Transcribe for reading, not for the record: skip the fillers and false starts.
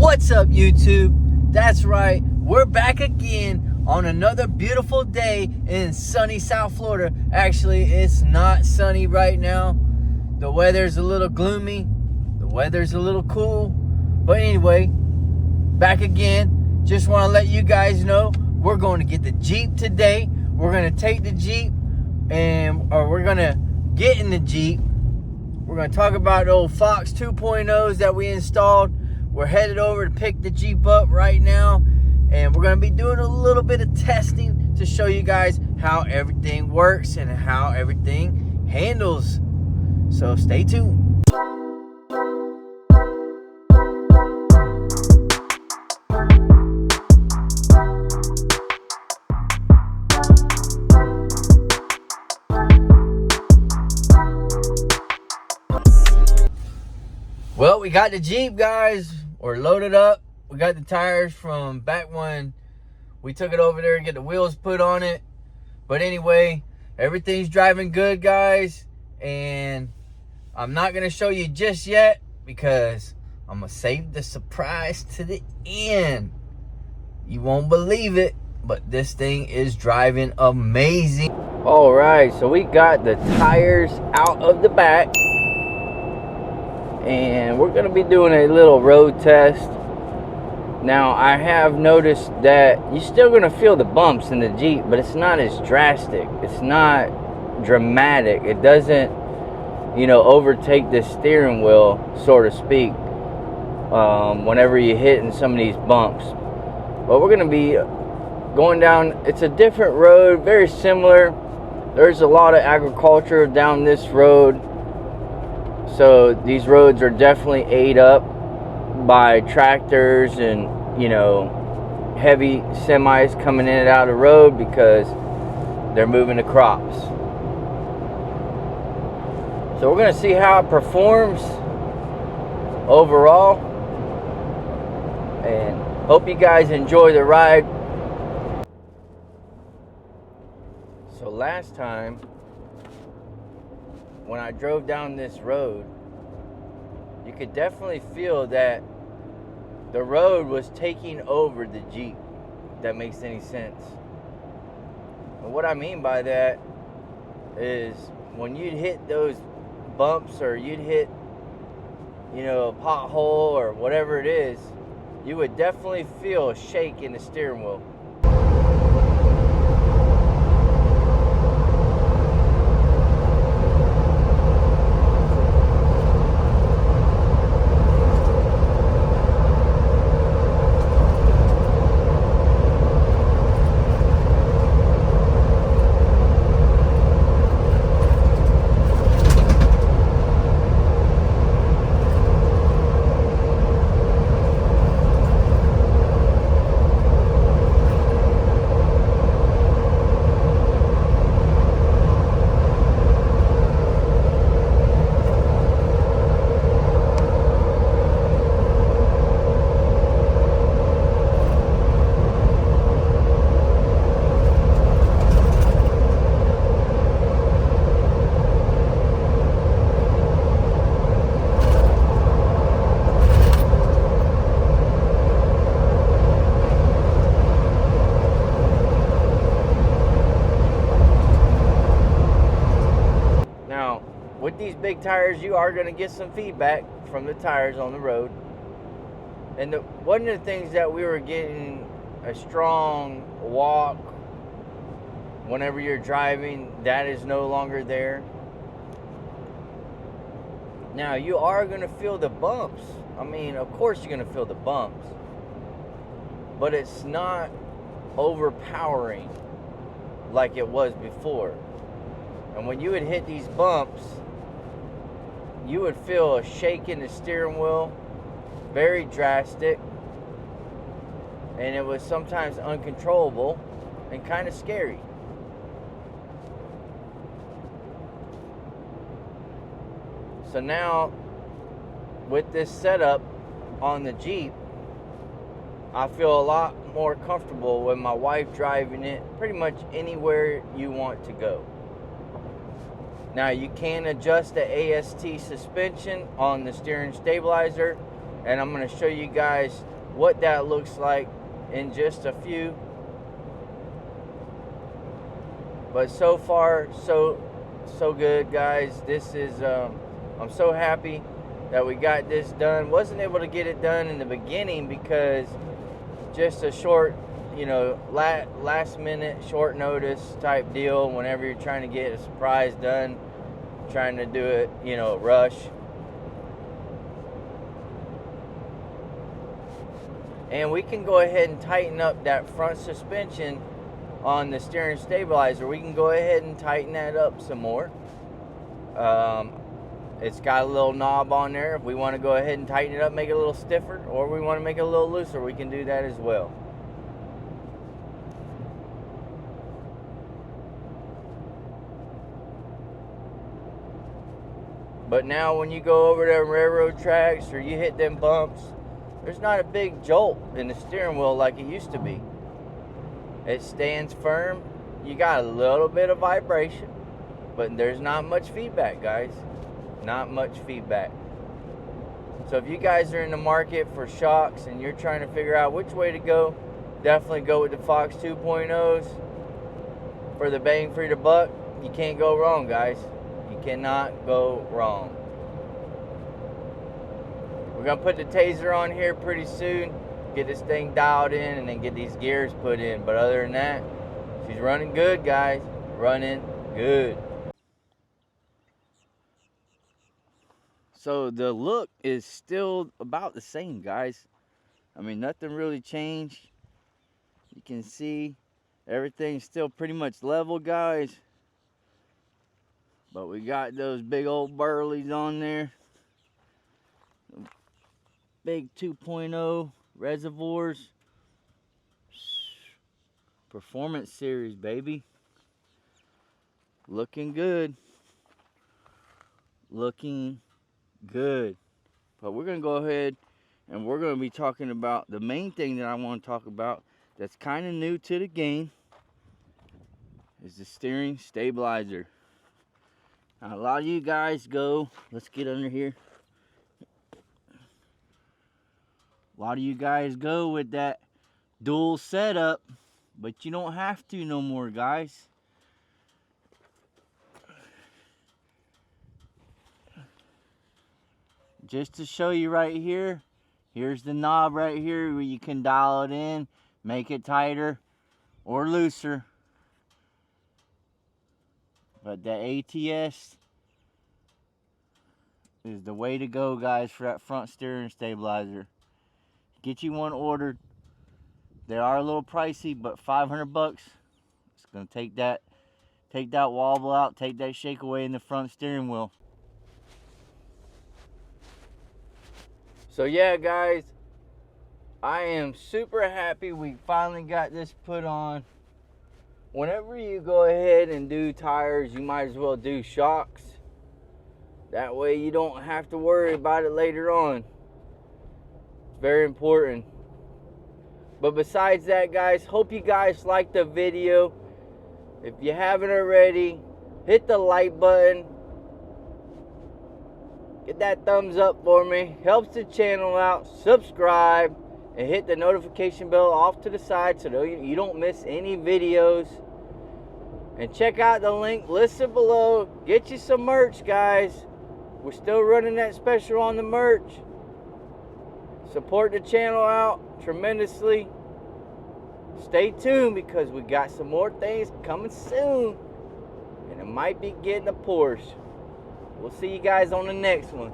What's up, YouTube? That's right, we're back again on another beautiful day in sunny South Florida. Actually, it's not sunny right now. The weather's a little gloomy. The weather's a little cool. But anyway, back again. Just want to let you guys know we're going to get the Jeep today. We're going to take the Jeep or we're going to get in the Jeep. We're going to talk about the old Fox 2.0s that we installed. We're headed over to pick the Jeep up right now, and we're going to be doing a little bit of testing to show you guys how everything works and how everything handles. So stay tuned. Well, we got the Jeep, guys. We're loaded up. We got the tires from back when we took it over there and get the wheels put on it. But anyway, everything's driving good, guys. And I'm not going to show you just yet because I'm going to save the surprise to the end. You won't believe it, but this thing is driving amazing. All right, so we got the tires out of the back. And we're going to be doing a little road test. Now, I have noticed that you're still going to feel the bumps in the Jeep, but it's not as drastic. It's not dramatic. It doesn't, overtake the steering wheel, so to speak, whenever you hit in some of these bumps. But we're going to be going down, it's a different road, very similar. There's a lot of agriculture down this road. So these roads are definitely ate up by tractors and, heavy semis coming in and out of the road because they're moving the crops. So we're going to see how it performs overall. And hope you guys enjoy the ride. So last time, when I drove down this road, you could definitely feel that the road was taking over the Jeep, if that makes any sense. And what I mean by that is when you'd hit those bumps or you'd hit, a pothole or whatever it is, you would definitely feel a shake in the steering wheel. With these big tires, you are going to get some feedback from the tires on the road. And one of the things that we were getting a strong walk whenever you're driving, that is no longer there. Now, you are going to feel the bumps. I mean, of course you're going to feel the bumps. But it's not overpowering like it was before. And when you would hit these bumps, you would feel a shake in the steering wheel, very drastic, and it was sometimes uncontrollable and kind of scary. So now, with this setup on the Jeep, I feel a lot more comfortable with my wife driving it pretty much anywhere you want to go. Now, you can adjust the AST suspension on the steering stabilizer, and I'm going to show you guys what that looks like in just a few. But so far, so good, guys. This is, I'm so happy that we got this done. Wasn't able to get it done in the beginning because just a short, you know, last minute, short notice type deal whenever you're trying to get a surprise done, trying to do it, you know, rush. And we can go ahead and tighten up that front suspension on the steering stabilizer. We can go ahead and tighten that up some more. It's got a little knob on there. If we want to go ahead and tighten it up, make it a little stiffer, or we want to make it a little looser, we can do that as well. But now when you go over them railroad tracks or you hit them bumps, there's not a big jolt in the steering wheel like it used to be. It stands firm. You got a little bit of vibration, but there's not much feedback, guys. Not much feedback. So if you guys are in the market for shocks and you're trying to figure out which way to go, definitely go with the Fox 2.0s for the bang for your buck. You can't go wrong, guys. You cannot go wrong. We're going to put the taser on here pretty soon. Get this thing dialed in and then get these gears put in. But other than that, she's running good, guys. Running good. So the look is still about the same, guys. I mean, nothing really changed. You can see everything's still pretty much level, guys. But we got those big old burleys on there. Big 2.0 reservoirs. Performance series, baby. Looking good. Looking good. But we're going to go ahead and we're going to be talking about the main thing that I want to talk about that's kind of new to the game is the steering stabilizer. Now, a lot of you guys go, let's get under here. A lot of you guys go with that dual setup, but you don't have to no more, guys. Just to show you right here, here's the knob right here where you can dial it in, make it tighter or looser. But the ATS is the way to go, guys, for that front steering stabilizer. Get you one ordered. They are a little pricey, but 500 bucks. It's gonna take that wobble out, take that shake away in the front steering wheel. So yeah, guys, I am super happy we finally got this put on. Whenever you go ahead and do tires, you might as well do shocks. That way you don't have to worry about it later on. It's very important. But besides that, guys, hope you guys liked the video. If you haven't already, hit the like button. Get that thumbs up for me. Helps the channel out. Subscribe. And hit the notification bell off to the side so you don't miss any videos. And check out the link listed below. Get you some merch, guys. We're still running that special on the merch. Support the channel out tremendously. Stay tuned because we got some more things coming soon. And it might be getting a Porsche. We'll see you guys on the next one.